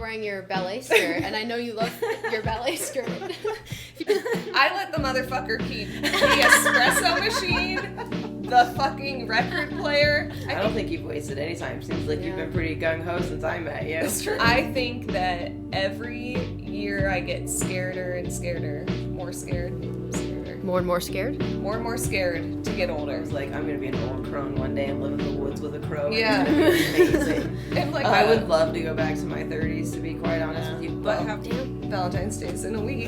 wearing your ballet skirt, and I know you love your ballet skirt. I let the motherfucker keep the espresso machine, the fucking record player. I don't think you've wasted any time. Seems like you've been pretty gung-ho since I met you. It's true. I think that every year I get scareder and scareder. More scared. Scareder. More and more scared? More and more scared to get I older. was like, I'm gonna be an old crone one day and live in the woods with a crow. Yeah. And it's gonna be amazing. And like, I would love to go back to my 30s, to be quite honest with you. But have Valentine's Day's in a week.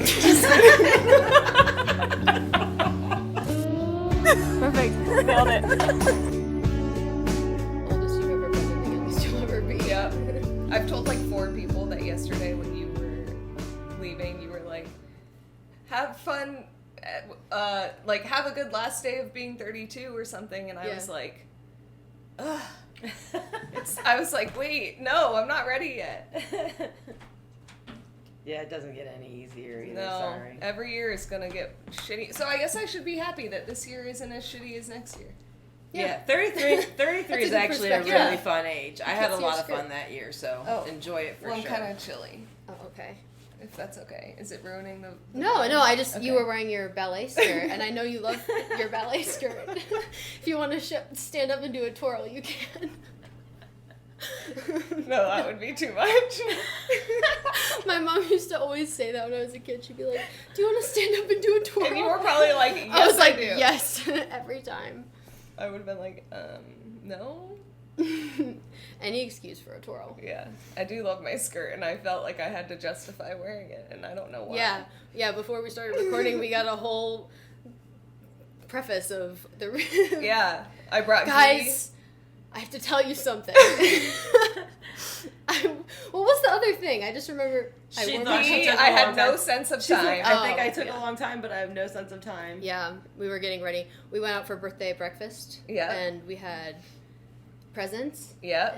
Perfect. Nailed it. Oldest you've ever been and the youngest you'll ever be. Yeah. I've told like 4 people that yesterday when you were leaving, you were like, have fun, like have a good last day of being 32 or something, and I was like, ugh. I was like, wait, no, I'm not ready yet. yeah, it doesn't get any easier either, No, sorry. every year is gonna get shitty. So I guess I should be happy that this year isn't as shitty as next year. Yeah, 33 is actually a really fun age. I had a lot of fun that year, so enjoy it for Well, sure. I'm kind of chilly, Oh, okay. if that's okay. Is it ruining the No, I just, Okay. you were wearing your ballet skirt, and I know you love your ballet skirt. If you want to stand up and do a twirl, you can. No, that would be too much. My mom used to always say that when I was a kid. She'd be like, do you want to stand up and do a twirl? And you were probably like, yes, I was like, do. yes, every time. I would have been like, no. Any excuse for a twirl. Yeah, I do love my skirt, and I felt like I had to justify wearing it, and I don't know why. Yeah, before we started recording, we got a whole preface of the... Yeah, I brought Guys, I have to tell you something. What was the other thing? I just remember... She thought she took a I had long no time. sense of She's time. like, I think I Oh, took yeah. a long time, but I have no sense of time. Yeah, we were getting ready. We went out for birthday breakfast. Yeah. And we had presents. Yeah.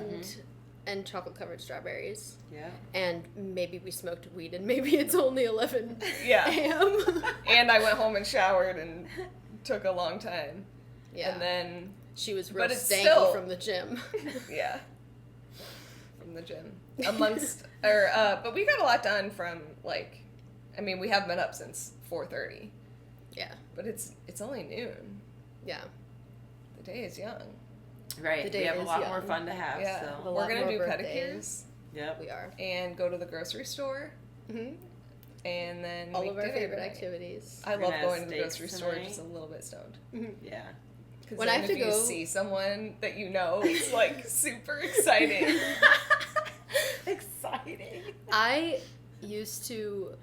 And chocolate-covered strawberries. Yeah. And maybe we smoked weed, and maybe it's only 11 Yeah. a.m. And I went home and showered and took a long time. Yeah. And then, She was real But it's stanky still- from the gym. yeah. From the gym. But we got a lot done from, like, I mean, we have been up since 4:30. Yeah. But it's only noon. Yeah. The day is young. Right. The day We have a is lot young. more fun to have, Yeah. so. A We're lot going to more do birthdays. pedicures Yep. We are. and go to the grocery store. Mm-hmm. And then All make of our dinner favorite tonight. activities. I We're love gonna going have to the grocery steaks store tonight. just a little bit stoned. Yeah. Because When then I have if to you go- see someone that you know, it's like super exciting. Exciting. I used to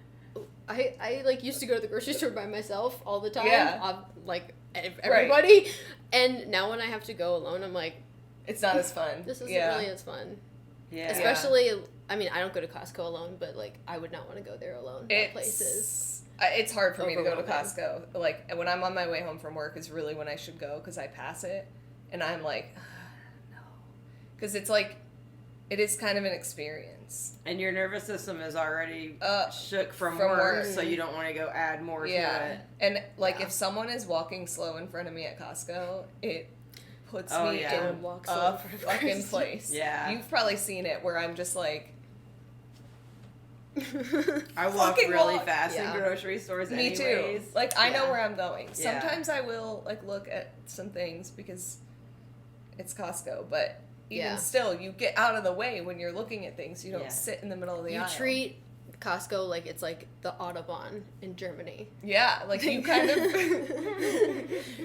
go to the grocery store by myself all the time. Yeah. Like everybody. Right. And now when I have to go alone, I'm like, It's not as fun. this isn't really as fun. Yeah. Especially, I mean, I don't go to Costco alone, but like I would not want to go there alone. That place is It's hard for me to go to overwhelming. Costco. Like when I'm on my way home from work is really when I should go because I pass it, and I'm like, no, because it's like, it is kind of an experience. And your nervous system is already shook from from work, work. so you don't want to go add more to it. And like if someone is walking slow in front of me at Costco, it puts me in Don't walk slow a in front of fucking Kristen. place. Yeah. You've probably seen it where I'm just like, I walk Fucking really walk. fast Yeah. in grocery stores me anyways. too. Like I know Yeah. where I'm going. Yeah. Sometimes I will like look at some things because it's Costco, but even still, you get out of the way when you're looking at things. You don't sit in the middle of the You aisle. treat Costco like it's like the Autobahn in Germany. Yeah, like you kind of.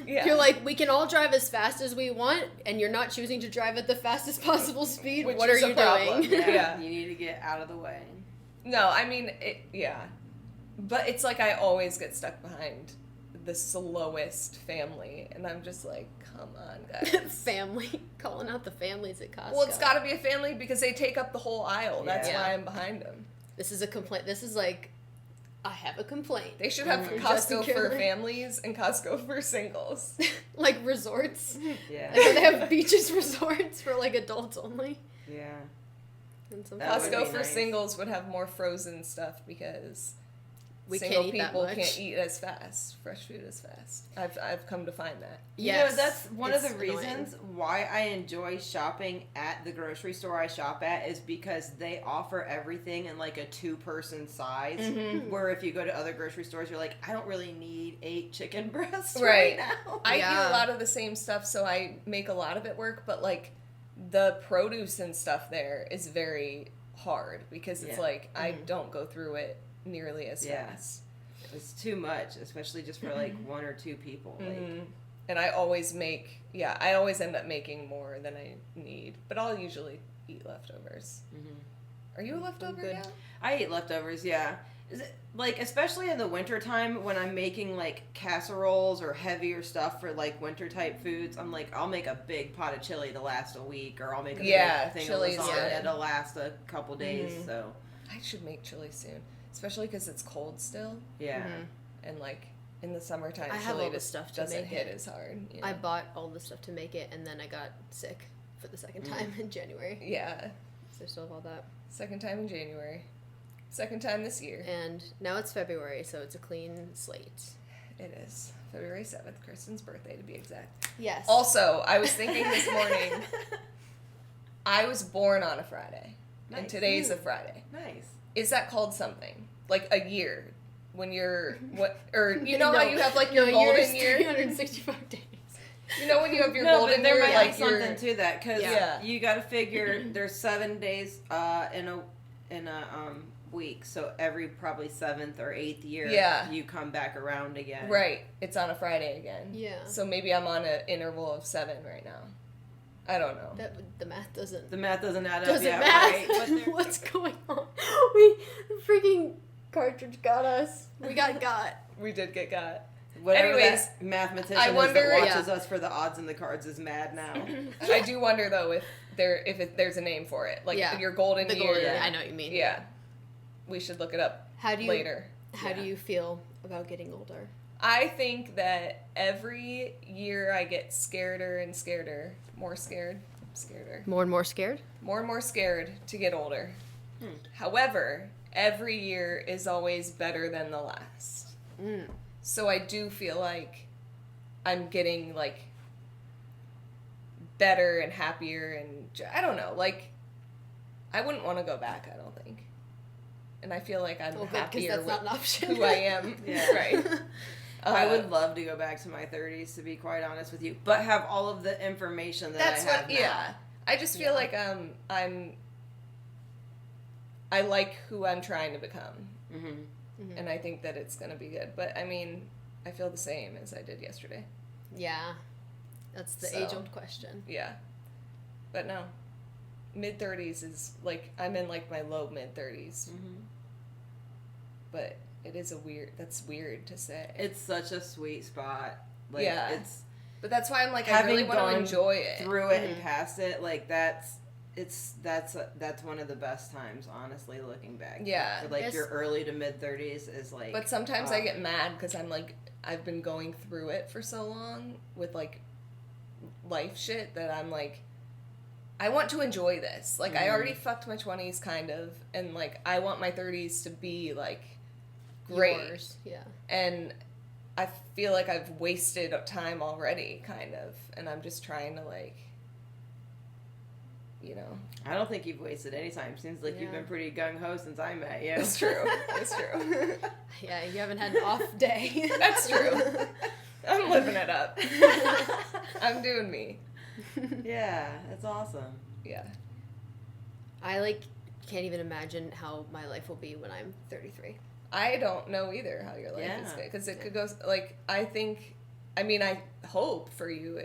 Yeah. You're like, we can all drive as fast as we want, and you're not choosing to drive at the fastest possible speed. Which what are is a you problem. doing? Yeah. You need to get out of the way. No, I mean, but it's like I always get stuck behind the slowest family, and I'm just like, come on, guys. Family. Calling out the families at Costco. Well, it's got to be a family because they take up the whole aisle. That's Yeah. why I'm behind them. This is a complaint. This is like, I have a complaint. They should have Justin Costco for Timberlake. families and Costco for singles. Like resorts. Yeah. Like, they have beaches resorts for like adults only. Yeah. And some That would Costco be for nice. singles would have more frozen stuff because single people can't eat as fast, fresh food as fast. I've come to find that. Yes, you know, that's one of the reasons why I enjoy shopping at the grocery store I shop at is because they offer everything in like a 2-person size. Mm-hmm. Where if you go to other grocery stores, you're like, I don't really need 8 chicken breasts right now. I eat a lot of the same stuff, so I make a lot of it work, but like the produce and stuff there is very hard because it's like I don't go through it nearly as fast. It's too much, especially just for like 1 or 2 people. Like. And I always end up making more than I need, but I'll usually eat leftovers. Mm-hmm. Are you a leftover guy? I eat leftovers, yeah. Like, especially in the wintertime when I'm making like casseroles or heavier stuff for like winter type foods, I'm like, I'll make a big pot of chili to last a week, or I'll make a big thing of lasagna to last a couple days. So I should make chili soon. Especially because it's cold still. Yeah. Mm-hmm. And, like, in the summertime, I have all the stuff to doesn't make hit it. as hard. You know? I bought all the stuff to make it, and then I got sick for the second time in January. Yeah. So I still have all that. Second time in January. Second time this year. And now it's February, so it's a clean slate. It is. February 7th, Kristen's birthday, to be exact. Yes. Also, I was thinking this morning, I was born on a Friday. Nice. And today's a Friday. Nice. Is that called something? Like a year? When you're, or you know how you have like your golden year? 365 days. You know when you have your golden year? There might like be something to that, because you got to figure there's 7 days in a week, so every probably 7th or 8th year you come back around again. Right. It's on a Friday again. Yeah. So maybe I'm on an interval of 7 right now. I don't know. The math doesn't. The math doesn't add up. Doesn't math. Right. What's going on? The freaking cartridge got us. We got. We did get got. Whatever. Anyways, that mathematician that watches us for the odds and the cards is mad now. I do wonder though if there's a name for it, like your golden year. I know what you mean. Yeah. We should look it up later. How do you feel about getting older? I think that every year I get scareder and scareder. More scared. Scareder. More and more scared? More and more scared to get older. However, every year is always better than the last. So I do feel like I'm getting, like, better and happier and, I don't know, like, I wouldn't want to go back, I don't think. And I feel like I'm happier that's not an option. Who I am. Right. I would love to go back to my 30s, to be quite honest with you, but have all of the information that I have now. Yeah. I just feel like I like who I'm trying to become. Mm-hmm. And I think that it's going to be good. But, I mean, I feel the same as I did yesterday. Yeah. That's the age-old question. Yeah. But no. Mid-30s is, like, I'm in, like, my low mid-30s. Mm-hmm. But it is that's weird to say. It's such a sweet spot. Like, but that's why I'm, like, I really want to enjoy it. Through it and past it, like, that's one of the best times, honestly, looking back. Yeah. For, like, your early to mid-30s is, like... But sometimes I get mad because I'm, like, I've been going through it for so long with, like, life shit that I'm, like, I want to enjoy this. Like, I already fucked my 20s, kind of, and, like, I want my 30s to be, like, great. Yours. Yeah. And I feel like I've wasted time already, kind of, and I'm just trying to, like... You know, I don't think you've wasted any time. Seems like you've been pretty gung-ho since I met you. It's true. It's true. Yeah, you haven't had an off day. That's true. I'm living it up. I'm doing me. Yeah, that's awesome. Yeah. I, can't even imagine how my life will be when I'm 33. I don't know either how your life is going. Because it could go, I hope for you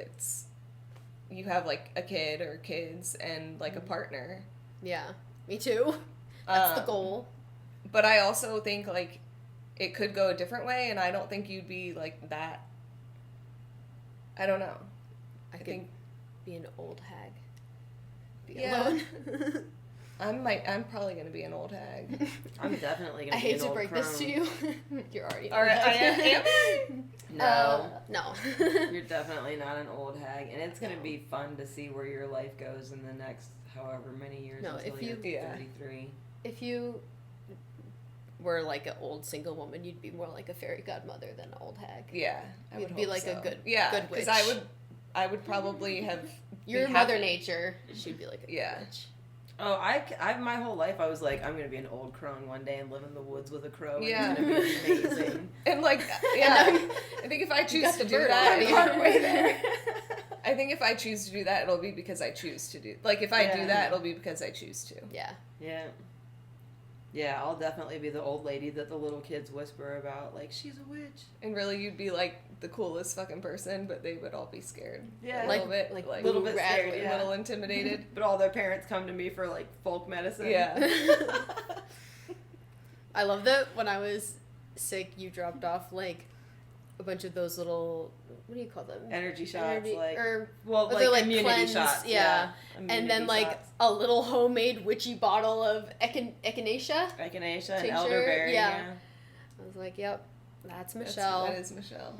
you have, like, a kid or kids and, like, a partner. Yeah, me too. That's the goal. But I also think, like, it could go a different way, and I don't think you'd be, like, that. I don't know. I think be an old hag. Be alone. I'm probably going to be an old hag. I'm definitely going to be an old crone. I hate to break this to you. You're already old hag. No. No. You're definitely not an old hag. And it's going to be fun to see where your life goes in the next however many years until you're 33. If you were like an old single woman, you'd be more like a fairy godmother than an old hag. Yeah, I You'd would be hope like so. a good Yeah, witch. because I would probably have. You're be Mother happy. Nature. She'd be like a good Yeah. witch. Oh, I my whole life I was like, I'm gonna be an old crone one day and live in the woods with a crow. And Yeah. it's gonna be amazing. And like, yeah, I think if I choose got to the do bird that, already. Partway there. I think if I choose to do that, it'll be because I choose to do. Like, if I do Yeah. that, it'll be because I choose to. Yeah. Yeah. Yeah, I'll definitely be the old lady that the little kids whisper about, like, she's a witch. And really, you'd be like the coolest fucking person, but they would all be scared. Yeah. a Like- little bit, like like little bit Rattler. scared, a yeah. little intimidated. But all their parents come to me for, like, folk medicine. Yeah. I love that when I was sick, you dropped off like a bunch of those little, what do you call them? Energy shots, Energy- like, or well, they're, like, like, immunity cleanse, shots. yeah. Immunity and then like shots. a little homemade witchy bottle of echinacea. Echinacea and tincture, elderberry. yeah. I was like, yep, that's Michelle. That is Michelle.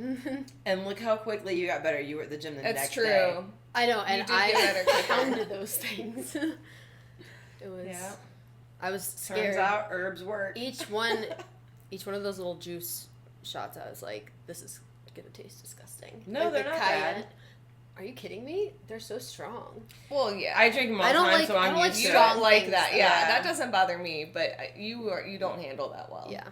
And look how quickly you got better. You were at the gym the That's next true. day. I know, You and did get better I quicker. pounded those things. It was. Yeah. I was scared. Turns out herbs work. Each one of those little juice shots, I was like, this is gonna taste disgusting. No, Like, they're the not cayenne. bad. Are you kidding me? They're so strong. Well, yeah. I drink them all I the don't time, like- so I I'm don't like used You to strong it. don't like things, that, though. yeah. Yeah. That doesn't bother me, but you don't handle that well. Yeah.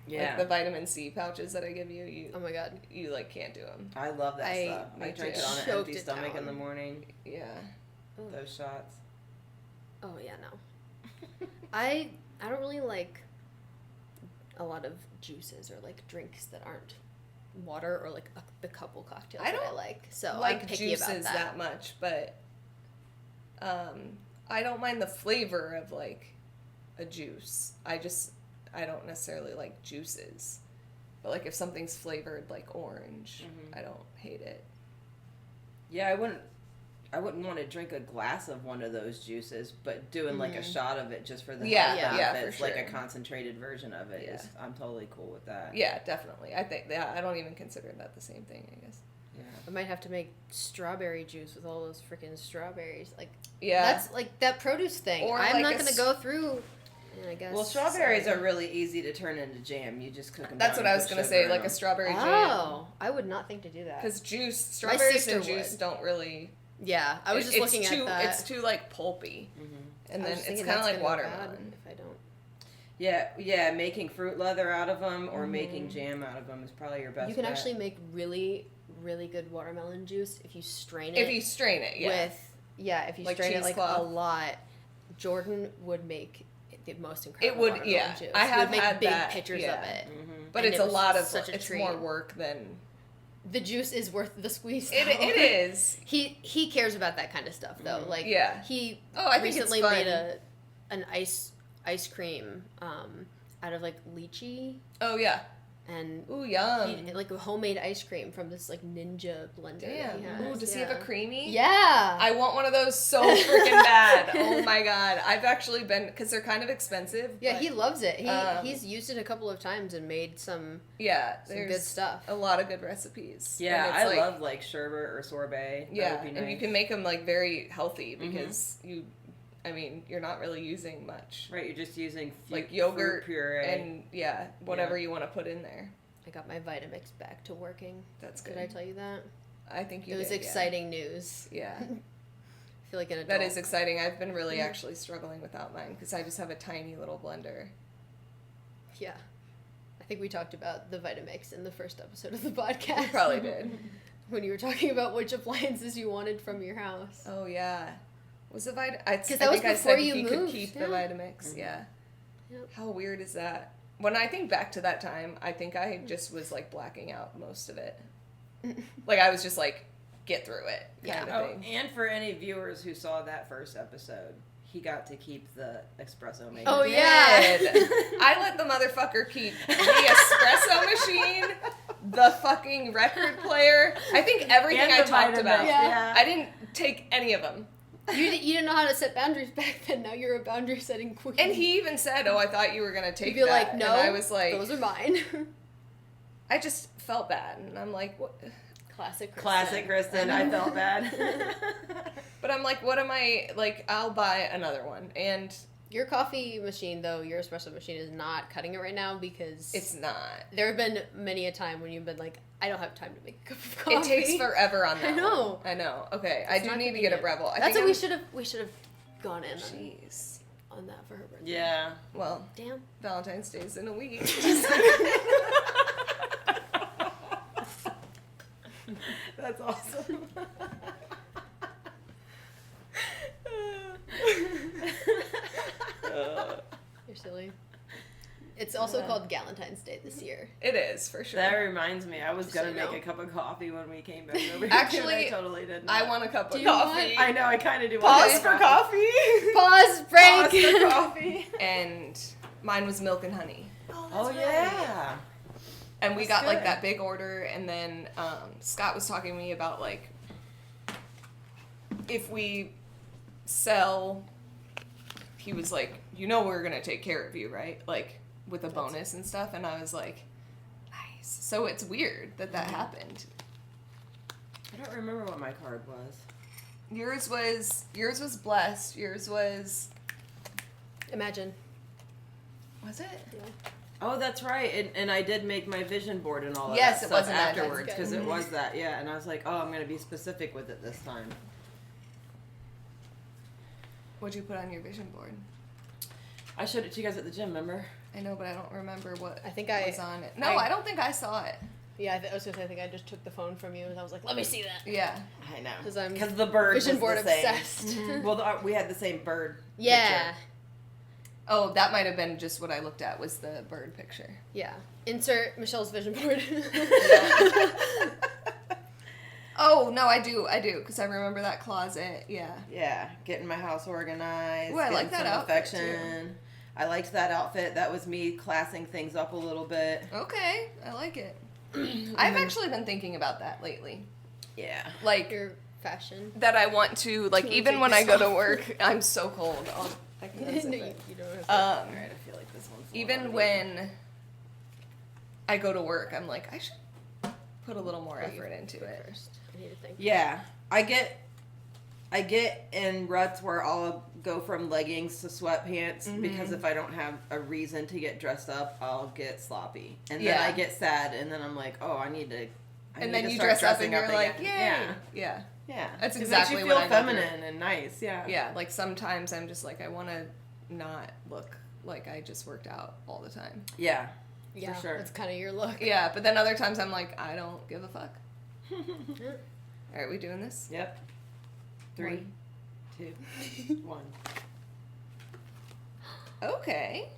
Yeah. Like the vitamin C pouches that I give you, Oh my god. you like can't do them. I love that I- stuff. I me drink too. it on an Choked empty it stomach in down. the morning. Yeah. Those shots. Oh yeah, no. I don't really like a lot of juices or like drinks that aren't water or like the couple cocktails I that I don't like. So Like I'm picky juices about that. much, but I don't mind the flavor of like a juice. I don't necessarily like juices. But like if something's flavored like orange, Mhm. I don't hate it. Yeah, I wouldn't want to drink a glass of one of those juices, but doing like a shot of it just for the Yeah, health yeah, benefits, for like a sure. concentrated version of it. Yeah. I'm totally cool with that. Yeah, definitely. I think I don't even consider that the same thing, I guess. Yeah. I might have to make strawberry juice with all those freaking strawberries. Like Yeah. that's like that produce thing. Or I'm like not a gonna s- go through. I guess. Well, strawberries are really easy to turn into jam. You just cook them. That's what I was gonna say, like a strawberry jam. Oh, I would not think to do that. Because strawberries sister and juice would. don't really. Yeah, I was just it's looking too, at that. It's too like pulpy, Mm-hmm. and I then was it's thinking kind of that's like gonna go bad watermelon. if I don't. Yeah, making fruit leather out of them or making jam out of them is probably your best. You can bet. actually make really, really good watermelon juice if you strain it. If you strain it, yeah. if you Like strain it like cheesecloth? a lot, Jordan would make the most incredible. It would, watermelon yeah. juice. I He have would make had big that, pictures yeah. of it. Mhm. But and it's it a was lot of such a it's treat. more work than The juice is worth the squeeze. it. though. It is. He cares about that kind of stuff though. Like Yeah. he Oh, I think it's recently fun. made an ice cream out of like lychee Oh yeah. and Ooh, yum. he, like a homemade ice cream from this like ninja blender. that Damn. he has. Ooh, does he have a creamy? Yeah. I want one of those so freaking bad. Oh my god. I've actually been, because they're kind of expensive. Yeah, but, he loves it. um, He's used it a couple of times and made some there's good stuff. a lot of good recipes. Yeah, And I it's like, love like sherbet or sorbet. That Yeah, would be and you nice. can make them like very healthy because you're not really using much. Right, you're just using Like yogurt fruit puree. and whatever you want to put in there. I got my Vitamix back to working. That's good. Did I tell you that? I think you It was did, yeah. exciting news. Yeah. I feel like an adult. That is exciting. I've been really actually struggling without mine because I just have a tiny little blender. Yeah. I think we talked about the Vitamix in the first episode of the podcast. We probably did. When you were talking about which appliances you wanted from your house. Oh yeah. Was it I that think was I before said you he could moved, keep yeah. the Vitamix. Yeah. Yep. How weird is that? When I think back to that time, I think I just was like blacking out most of it. Like I was just like, get through it kind Yeah. of Oh, thing. and for any viewers who saw that first episode, he got to keep the espresso maker. Oh, yeah. Did. I let the motherfucker keep the espresso machine, the fucking record player. I think everything And I the talked Vitamix, about. yeah. I didn't take any of them. You didn't know how to set boundaries back then. Now you're a boundary setting queen. And he even said, "Oh, I thought you were gonna take You'd be that." like, no, and I was like, those are mine. I just felt bad, and I'm like, what? Classic Kristen. Classic Kristen. I felt bad. But I'm like, what am I like? I'll buy another one, and Your coffee machine, though, your espresso machine is not cutting it right now because It's not. there have been many a time when you've been like, I don't have time to make a cup of coffee. It takes forever on that. I know. one. I know. Okay, I It's do not need to get a convenient. Breville. That's what we should have gone in Jeez. on that for her birthday. Yeah. Well, Damn. Valentine's Day's in a week. That's awesome. You're silly. It's also called Galentine's Day this year. It is, for sure. That reminds me, I was Just gonna so you make know. a cup of coffee when we came back over here. Actually, I totally did not. I want a cup Do of you coffee. I know, I kind of do. Pause want for coffee. Pause, break! Pause for coffee. And mine was milk and honey. Oh yeah. And we That's got like good. that big order, and then Scott was talking to me about like if we sell, he was like, you know, we're gonna take care of you, right? Like with a bonus and stuff. And I was like, nice. So it's weird that happened. I don't remember what my card was. Yours was blessed. Yours was Imagine. it? Yeah. Oh, that's right. And I did make my vision board and all that Yes, it stuff was in that. That's afterwards good. because it was that. Yeah, and I was like, oh, I'm gonna be specific with it this time. What'd you put on your vision board? I showed it to you guys at the gym. Remember? I know, but I don't remember what I think was on it. No, I don't think I saw it. Yeah, I was gonna say, I think I just took the phone from you and I was like, let me see that. Yeah. I know. 'Cause I'm Because the bird vision was board the same. obsessed. Mhm. Well, we had the same bird. Yeah. picture. Oh, that might have been just what I looked at was the bird picture. Yeah. Insert Michelle's vision board. Oh, no, I do, because I remember that closet. Yeah. Yeah, getting my house organized. Ooh, I like getting that some outfit, affection. I liked that outfit. That was me classing things up a little bit. Okay, I like it. I've actually been thinking about that lately. Yeah. Like, Your fashion. that I want to, like, To even take when this I go to off. work, I'm so cold. I can No, unzip you it. don't have to. All right, I feel like this one's. Even when I go to work, I'm like, I should put a little more Put you effort into it. first. I need to think. Yeah, I get in ruts where I'll go from leggings to sweatpants Mm-hmm. because if I don't have a reason to get dressed up, I'll get sloppy, and then Yeah. I get sad, and then I'm like, oh, I need to. And then you start dress up and dressing you're like, again. yay. Yeah. Yeah. Yeah. That's 'Cause exactly it makes you what feel I go through. feminine and nice. Yeah. Yeah, like sometimes I'm just like, I want to not look like I just worked out all the time. Yeah. Yeah, For sure. that's kind of your look. Yeah, but then other times I'm like, I don't give a fuck. Are we doing this? Yep. 3, 2, 1. Okay.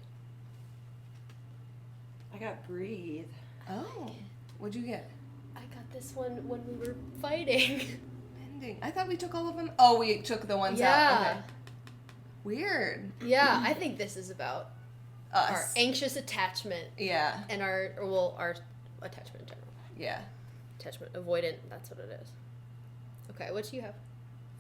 I got breathe. Oh. What'd you get? I got this one when we were fighting. Fending. I thought we took all of them. Oh, we took the ones out. Yeah. Okay. Weird. Yeah, I think this is about Us. our anxious attachment Yeah. and our attachment in general. Yeah. Attachment avoidant, that's what it is. Okay, what do you have?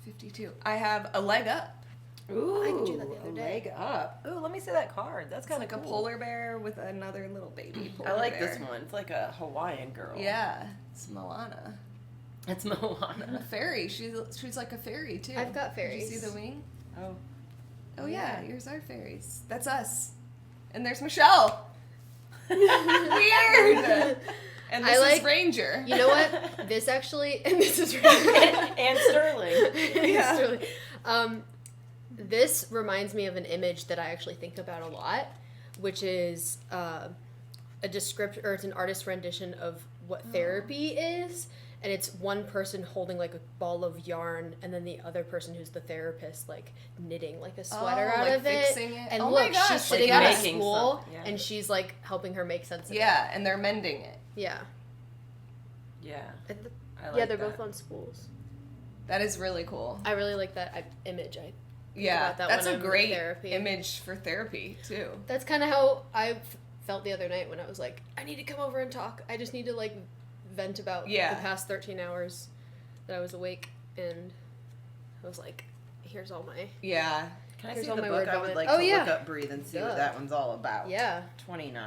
52. I have a leg up. Ooh, I did do that the other a day. leg up. Ooh, let me see that card. That's It's kind like of a cool. polar bear with another little baby polar I like bear. this one. It's like a Hawaiian girl. Yeah. It's Moana. It's A Moana. fairy. She's like a fairy too. I've got Did you fairies. see the wing? Oh. Oh Yeah. yeah, yours are fairies. That's us. And there's Michelle. Weird. And I this like- is Ranger. You know what? This actually, and this is really And Sterling. Yeah. Sterling. This reminds me of an image that I actually think about a lot, which is a description, or it's an artist's rendition of what therapy is, and it's one person holding like a ball of yarn, and then the other person who's the therapist like knitting like a sweater out like of it. fixing it. And Oh my look, gosh, she's like sitting that. at a Making school, something, yeah. and she's like helping her make sense of it. Yeah, and they're mending it. Yeah. Yeah. And I like yeah, they're that. both on schools. That is really cool. I really like that image. I Yeah, about that that's when a I'm in great therapy. image for therapy too. That's kind of how I felt the other night when I was like, I need to come over and talk. I just need to like vent about Yeah. the past 13 hours that I was awake, and I was like, here's all my Yeah. Can I Here's see all the my book? word I would vomit. like Oh, to yeah. look up Breathe and see Duh. what that one's all about. yeah. 29.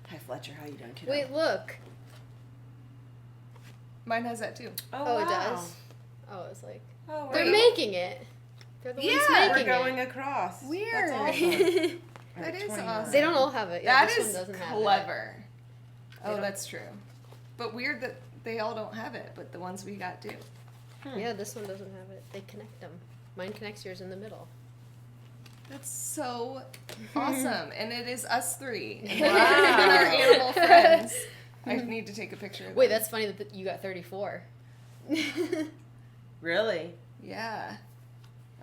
Hi, Fletcher. How you doing, kiddo? Wait, look. Mine has that too. Oh, it does. Oh, it's like Oh, they're wait. making it. They're the Yeah, ones We're making going it. across. Weird. That's awesome. That is 29. awesome. They don't all have it. Yeah, That this is one doesn't have clever. They Oh, don't- that's true. But weird that they all don't have it, but the ones we got do. it. Yeah, this one doesn't have it. They connect them. Mine connects yours in the middle. That's so awesome. And it is us three. And Wow. our animal friends. I need to take a picture of Wait, them. that's funny that you got 34. Really? Yeah.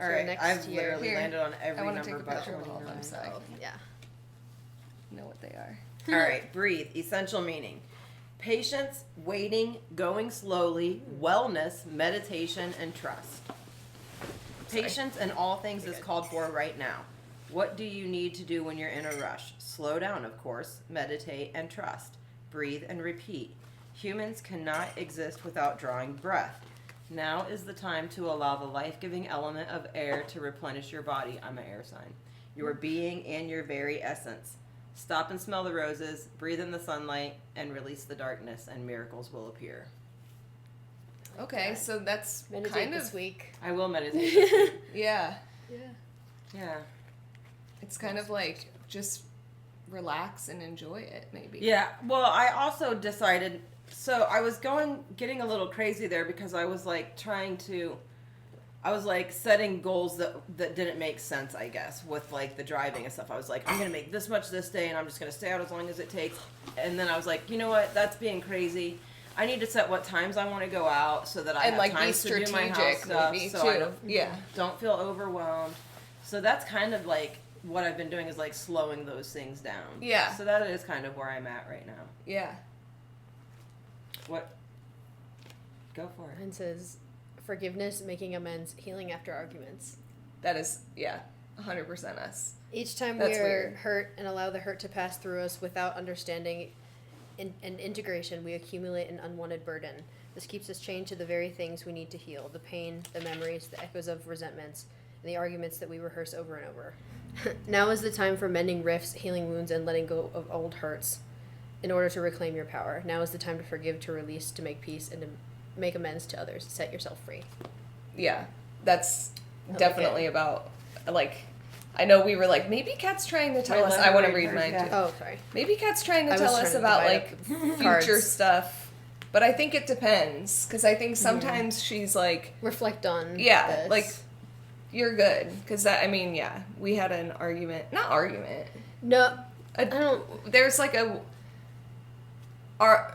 All So right, next I've year- literally Here, landed on I every wanna take number a but picture of all of them, 29. so I Oh, yeah. know what they are. All right, breathe. Essential meaning. Patience, waiting, going slowly, wellness, meditation, and trust. Patience in all things is called for right now. What do you need to do when you're in a rush? Slow down, of course, meditate, and trust. Breathe and repeat. Humans cannot exist without drawing breath. Now is the time to allow the life-giving element of air to replenish your body. I'm an air sign. Your being and your very essence. Stop and smell the roses, breathe in the sunlight, and release the darkness, and miracles will appear. Okay, so that's Meditate kind this of week. I will meditate this week. yeah. Yeah. Yeah. It's kind of like just relax and enjoy it, maybe. Yeah. Well, I also decided. So I was getting a little crazy there because I was like I was like setting goals that didn't make sense, I guess, with like the driving and stuff. I was like, I'm gonna make this much this day, and I'm just gonna stay out as long as it takes. And then I was like, you know what? That's being crazy. I need to set what times I want to go out so that I And have like time be to do my house strategic, stuff, maybe so I too. Yeah. don't feel overwhelmed. So that's kind of like what I've been doing is like slowing those things down. Yeah. So that is kind of where I'm at right now. Yeah. What? Go for it. Mine says forgiveness, making amends, healing after arguments. That is, yeah, 100% us. Each time That's we are weird. hurt and allow the hurt to pass through us without understanding and integration, we accumulate an unwanted burden. This keeps us chained to the very things we need to heal: the pain, the memories, the echoes of resentments, and the arguments that we rehearse over and over. Now is the time for mending rifts, healing wounds, and letting go of old hurts in order to reclaim your power. Now is the time to forgive, to release, to make peace, and to make amends to others. Set yourself free. Yeah. That's like definitely it. about, like, I know we were like, maybe Kat's trying to tell My us. I want to library read mine card, too. yeah. Oh, sorry. Maybe Kat's trying to I was tell trying us to about divide like up future cards. stuff. But I think it depends. Because I think sometimes she's like, Reflect on yeah, this. like, you're good. Because that, I mean, yeah, we had an argument. Not argument. No, I don't- There's like a.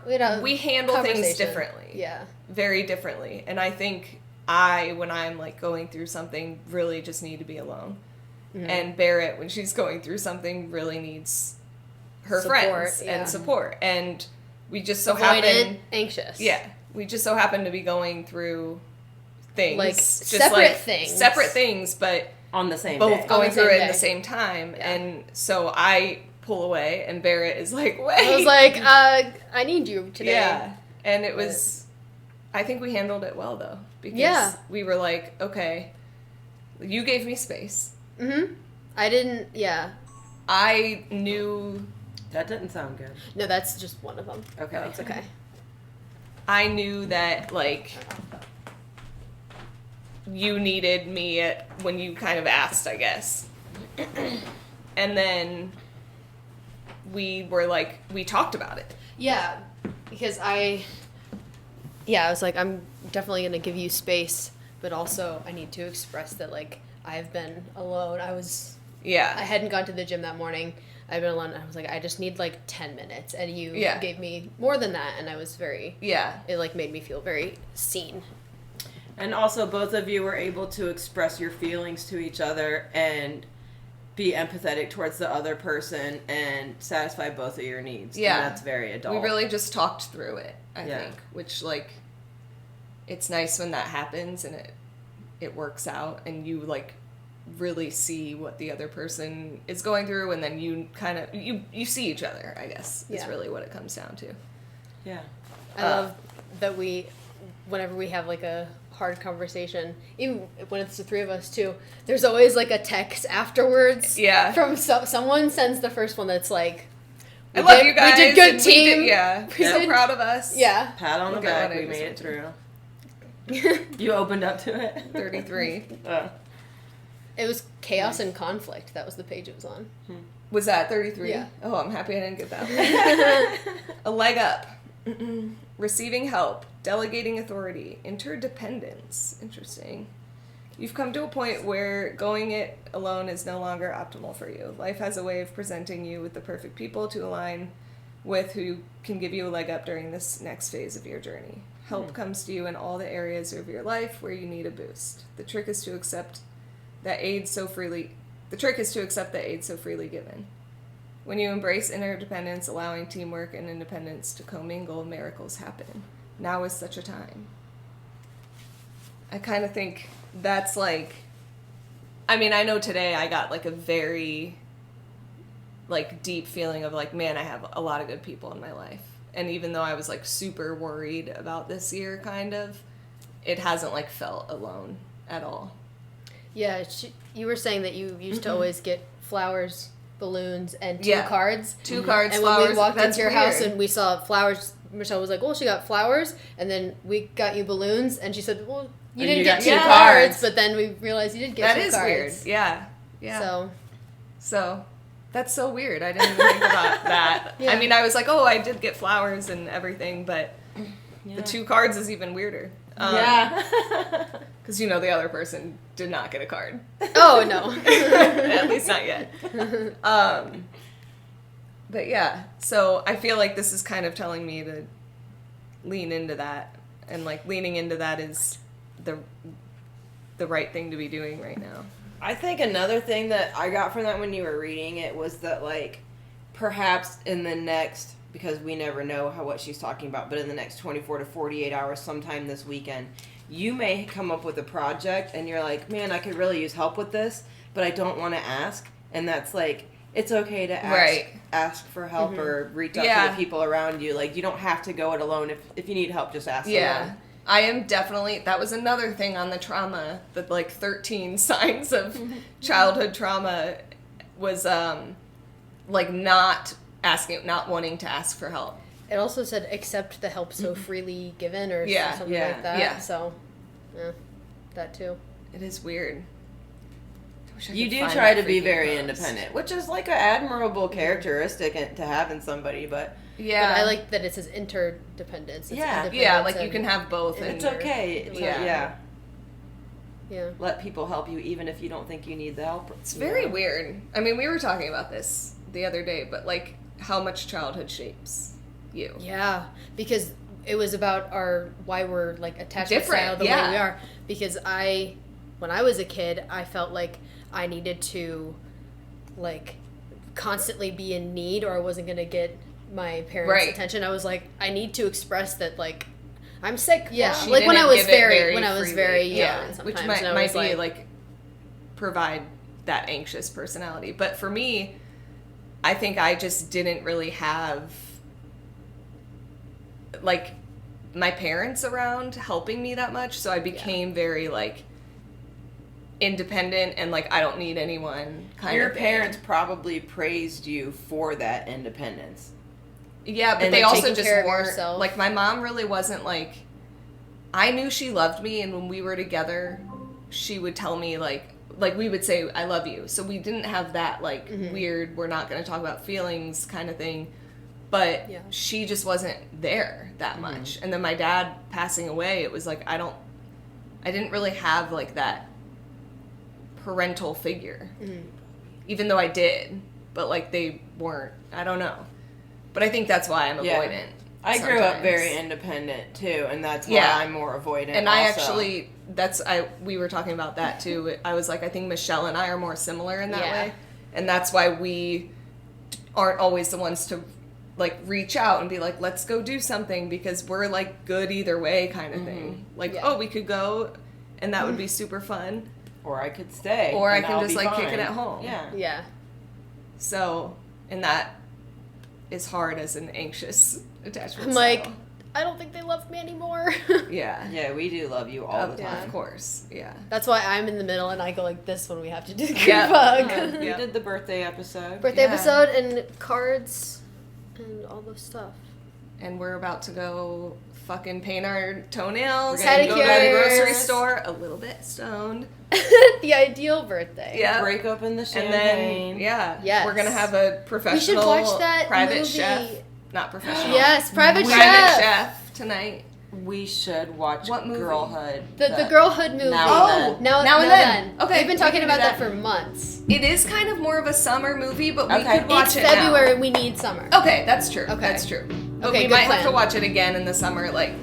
we had a We handle things conversation. differently. Yeah. Very differently. And I think when I'm like going through something, really just need to be alone. Mhm. And Barrett, when she's going through something, really needs her Support, friends yeah. and support. And we just so Avoidant, happen, anxious. yeah, we just so happen to be going through things, Like, just separate things. separate things, but On the same both day. going the through same it at the day. same time. Yeah. And so I pull away, and Barrett is like, "Wait!" I was like, I need you today. Yeah, and it was. I think we handled it well though, because Yeah. we were like, okay, you gave me space. Mm-hmm. I didn't. Yeah. I knew. That didn't sound good. No, that's just one of them. Okay. No, it's okay. I knew that like you needed me when you kind of asked, I guess. And then we were like, we talked about it. Yeah, because I was like, I'm definitely gonna give you space, but also I need to express that like I've been alone. I Yeah. hadn't gone to the gym that morning. I've been alone. I was like, I just need like 10 minutes, and you Yeah. gave me more than that, and I was very. Yeah. It like made me feel very seen. And also, both of you were able to express your feelings to each other and be empathetic towards the other person and satisfy both of your needs. Yeah. And that's very adult. We really just talked through it, I Yeah. think, which like it's nice when that happens and it works out and you like really see what the other person is going through, and then you kind of you see each other, I guess. Is Yeah. really what it comes down to. Yeah. I love that whenever we have like a hard conversation, even when it's the three of us too, there's always like a text afterwards. Yeah. From someone sends the first one that's like, I love you guys. We did good and we team. did- yeah. We So did- proud of us. Yeah. Pat on the Okay, back. what I We just made it went through. You opened up to it? 33. It was chaos and conflict. That was the page it was on. Was that 33? Yeah. Oh, I'm happy I didn't get that one. A leg up. Receiving help. Delegating authority. Interdependence. Interesting. You've come to a point where going it alone is no longer optimal for you. Life has a way of presenting you with the perfect people to align with who can give you a leg up during this next phase of your journey. Help comes to you in all the areas of your life where you need a boost. The trick is to accept that aid so freely given. When you embrace interdependence, allowing teamwork and independence to commingle, miracles happen. Now is such a time. I kind of think that's like, I mean, I know today I got like a very like deep feeling of like, man, I have a lot of good people in my life. And even though I was like super worried about this year, kind of, it hasn't like felt alone at all. Yeah, you were saying that you used to always get flowers, balloons, and two cards. Two cards, and flowers. when we walked That's into your weird. house and we saw flowers, Michelle was like, well, she got flowers, and then we got you balloons, and she said, well, you didn't get two cards, but then we realized you did get two cards. That is weird. Yeah. Yeah. So that's so weird. I didn't even think about that. Yeah. I mean, I was like, oh, I did get flowers and everything, but the two cards is even weirder. Because, the other person did not get a card. Oh, no. At least not yet. But yeah, so I feel like this is kind of telling me to lean into that. And, like, leaning into that is the right thing to be doing right now. I think another thing that I got from that when you were reading it was that, like, perhaps in the next, because we never know what she's talking about, but in the next 24 to 48 hours, sometime this weekend, you may come up with a project and you're like, man, I could really use help with this, but I don't want to ask. And that's like, it's okay to ask for help or reach out to the people around you. Like, you don't have to go it alone. If you need help, just ask someone. I am definitely, that was another thing on the trauma, the like 13 signs of childhood trauma was like not wanting to ask for help. it also said accept the help so freely given or something like that. Yeah. So, that too. It is weird. You do try to be very independent, which is like an admirable characteristic to have in somebody, but... Yeah. But I like that it says interdependence. It's like you can have both. And it's okay. Yeah. Let people help you even if you don't think you need the help. It's very weird. I mean, we were talking about this the other day, but like how much childhood shapes you. Yeah, because it was about why we're like attachment style the way we are. Because when I was a kid, I felt like I needed to like constantly be in need or I wasn't going to get my parents' attention. I was like, I need to express that like I'm sick. Yeah, like when I was very young, which might be like provide that anxious personality. But for me, I think I just didn't really have like my parents around helping me that much, so I became very like independent and like I don't need anyone kind Your of thing. parents probably praised you for that independence. Yeah, but and they like also just weren't like my mom really wasn't like I knew she loved me, and when we were together she would tell me like we would say I love you, so we didn't have that like weird we're not going to talk about feelings kind of thing, but she just wasn't there that much. And then my dad passing away, it was like I didn't really have like that parental figure, even though I did, but like they weren't. I don't know. But I think that's why I'm avoidant. I grew up very independent too, and that's why I'm more avoidant. And I actually, we were talking about that too. I was like, I think Michelle and I are more similar in that way, and that's why we aren't always the ones to like reach out and be like, let's go do something, because we're like good either way kind of thing. Like, oh, we could go, and that would be super fun. Or I could stay. Or I can just like kick it at home. Yeah. So, and that is hard as an anxious attachment I'm style. like, I don't think they love me anymore. Yeah, we do love you all the time. Of course, That's why I'm in the middle and I go like this when we have to do the creep hug. We did the birthday episode. And cards and all those stuff. And we're about to go fucking paint our toenails, We're gonna go to the grocery Pedicures. store a little bit stoned. The ideal birthday. Yeah. Break open the And champagne. then, yeah, Yes. we're gonna have a professional We should watch that private movie. chef. Not professional. Yes, private Private chef. chef tonight. We should watch What movie? Girlhood. The Girlhood movie. Now and Then. Now Now and and then. Then. Okay, We've been we talking can do about that that. for months. It is kind of more of a summer movie, but we Okay. could watch It's it February now. and we need summer. Okay, that's true. Okay. That's true. But Okay, we good might have plan. to watch it again in the summer, like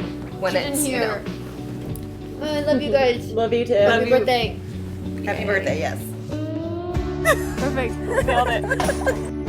when Get in it's here. I love you guys. Love you too. Happy you. birthday. Happy birthday, yes. Perfect. Nailed it.